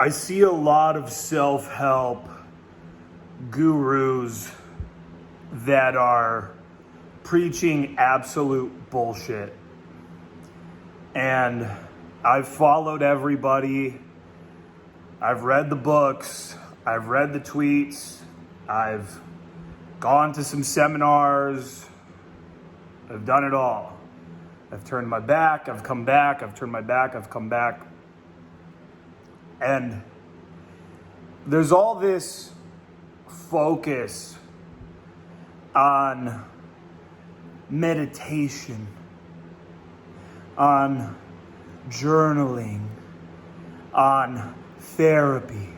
I see a lot of self-help gurus that are preaching absolute bullshit. And I've followed everybody. I've read the books. I've read the tweets. I've gone to some seminars. I've done it all. I've turned my back. I've come back. I've turned my back. I've come back. And there's all this focus on meditation, on journaling, on therapy,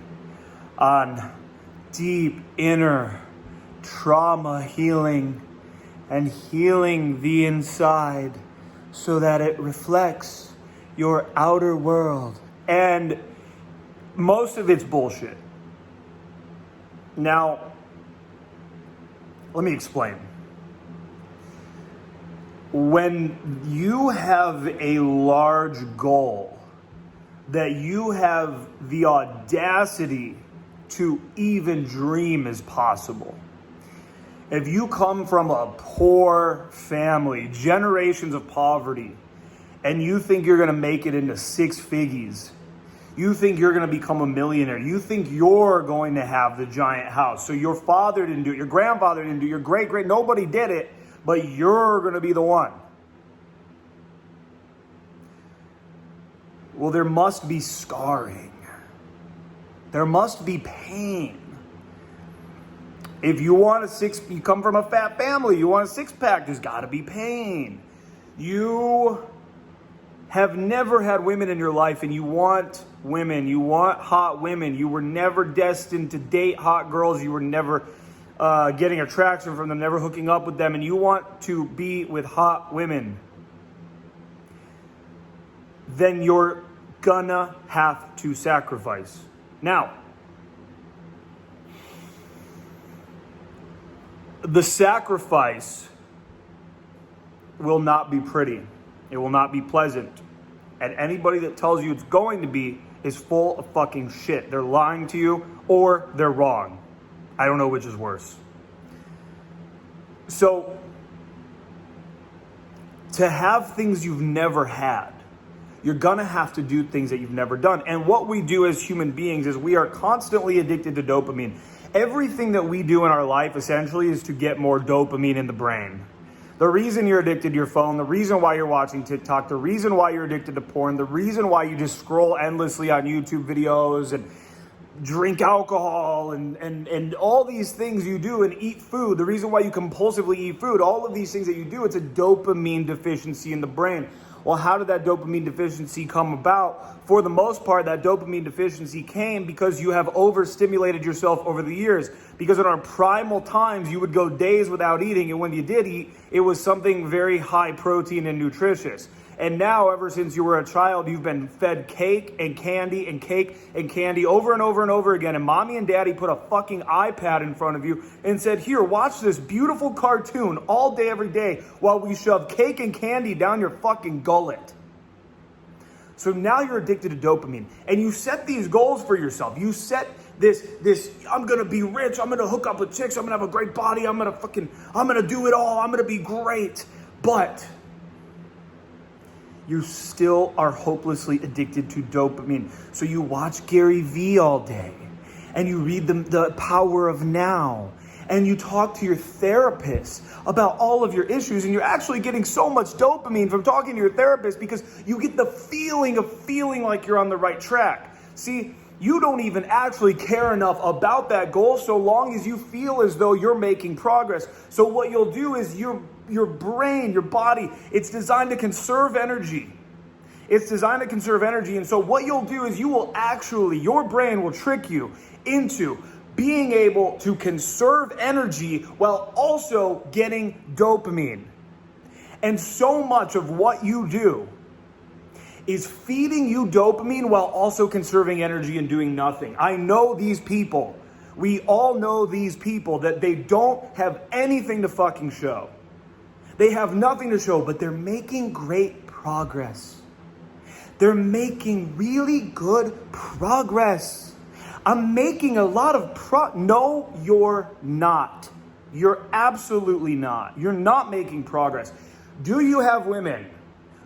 on deep inner trauma healing and healing the inside so that it reflects your outer world. And most of it's bullshit. Now, let me explain. When you have a large goal that you have the audacity to even dream is possible, if you come from a poor family, generations of poverty, and you think you're going to make it into six figures, you think you're going to become a millionaire, you think you're going to have the giant house. So your father didn't do it, your grandfather didn't do it, your great, nobody did it, but you're going to be the one. Well, there must be scarring. There must be pain. If you want you come from a fat family, you want a six-pack, there's got to be pain. You have never had women in your life and you want women, you want hot women. You were never destined to date hot girls. You were never getting attraction from them, never hooking up with them, and you want to be with hot women. Then you're gonna have to sacrifice. Now, the sacrifice will not be pretty. It will not be pleasant. And anybody that tells you it's going to be is full of fucking shit. They're lying to you or they're wrong. I don't know which is worse. So, to have things you've never had, you're gonna have to do things that you've never done. And what we do as human beings is we are constantly addicted to dopamine. Everything that we do in our life essentially is to get more dopamine in the brain. The reason you're addicted to your phone, the reason why you're watching TikTok, the reason why you're addicted to porn, the reason why you just scroll endlessly on YouTube videos and drink alcohol and all these things you do and eat food, the reason why you compulsively eat food, all of these things that you do, it's a dopamine deficiency in the brain. Well, how did that dopamine deficiency come about? For the most part, that dopamine deficiency came because you have overstimulated yourself over the years. Because in our primal times, you would go days without eating, and when you did eat, it was something very high protein and nutritious. And now, ever since you were a child, you've been fed cake and candy and cake and candy over and over and over again. And mommy and daddy put a fucking iPad in front of you and said, here, watch this beautiful cartoon all day, every day, while we shove cake and candy down your fucking gullet. So now you're addicted to dopamine. And you set these goals for yourself. You set this, I'm going to be rich. I'm going to hook up with chicks. I'm going to have a great body. I'm going to do it all. I'm going to be great. But you still are hopelessly addicted to dopamine. So you watch Gary Vee all day, and you read the Power of Now, and you talk to your therapist about all of your issues, and you're actually getting so much dopamine from talking to your therapist because you get the feeling of feeling like you're on the right track. See, you don't even actually care enough about that goal so long as you feel as though you're making progress. So what you'll do is your brain, your body, it's designed to conserve energy. It's designed to conserve energy. And so what you'll do is your brain will trick you into being able to conserve energy while also getting dopamine. And so much of what you do is feeding you dopamine while also conserving energy and doing nothing. I know these people. We all know these people that they don't have anything to fucking show. They have nothing to show, but they're making great progress. They're making really good progress. I'm making a lot of No, you're not. You're absolutely not. You're not making progress. Do you have women?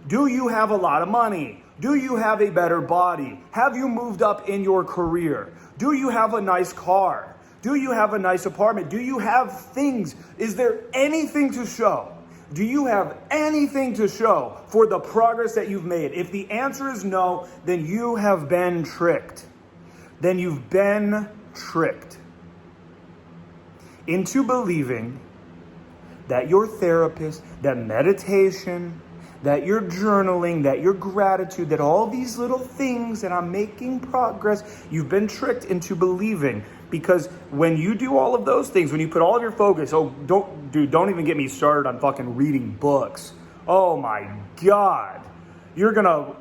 Do you have a lot of money? Do you have a better body? Have you moved up in your career? Do you have a nice car? Do you have a nice apartment? Do you have things? Is there anything to show? Do you have anything to show for the progress that you've made? If the answer is no, then you have been tricked. Then you've been tricked into believing that your therapist, that meditation, that your journaling, that your gratitude, that all these little things that I'm making progress, you've been tricked into believing. Because when you do all of those things, when you put all of your focus, don't even get me started on fucking reading books. Oh my God. You're gonna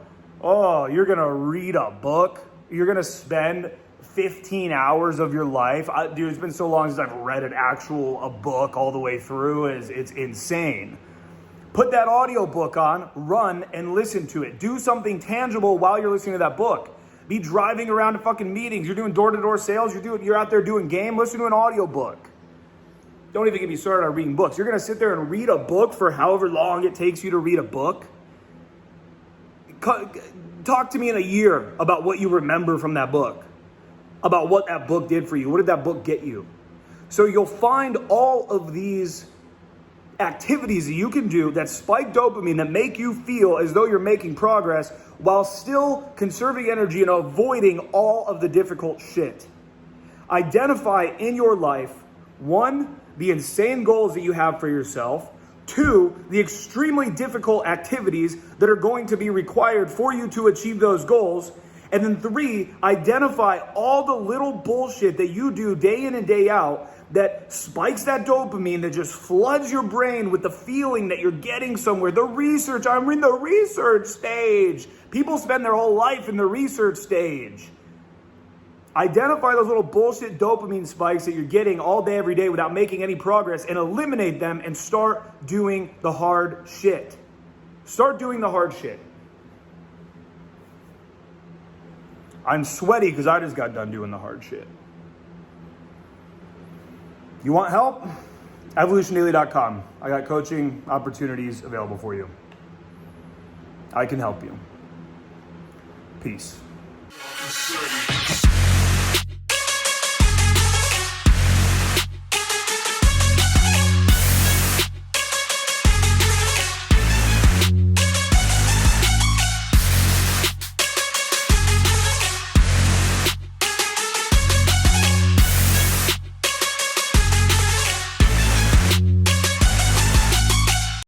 read a book? You're gonna spend 15 hours of your life? Dude, it's been so long since I've read a book all the way through. It's insane. Put that audiobook on, run, and listen to it. Do something tangible while you're listening to that book. Be driving around to fucking meetings. You're doing door-to-door sales. You're out there doing game. Listen to an audiobook. Don't even get me started on reading books. You're going to sit there and read a book for however long it takes you to read a book? Talk to me in a year about what you remember from that book. About what that book did for you. What did that book get you? So you'll find all of these activities that you can do that spike dopamine, that make you feel as though you're making progress while still conserving energy and avoiding all of the difficult shit. Identify in your life, 1, the insane goals that you have for yourself. 2, the extremely difficult activities that are going to be required for you to achieve those goals. And then 3, identify all the little bullshit that you do day in and day out that spikes that dopamine, that just floods your brain with the feeling that you're getting somewhere. I'm in the research stage. People spend their whole life in the research stage. Identify those little bullshit dopamine spikes that you're getting all day, every day without making any progress, and eliminate them and start doing the hard shit. Start doing the hard shit. I'm sweaty because I just got done doing the hard shit. You want help? EvolutionDaily.com. I got coaching opportunities available for you. I can help you. Peace.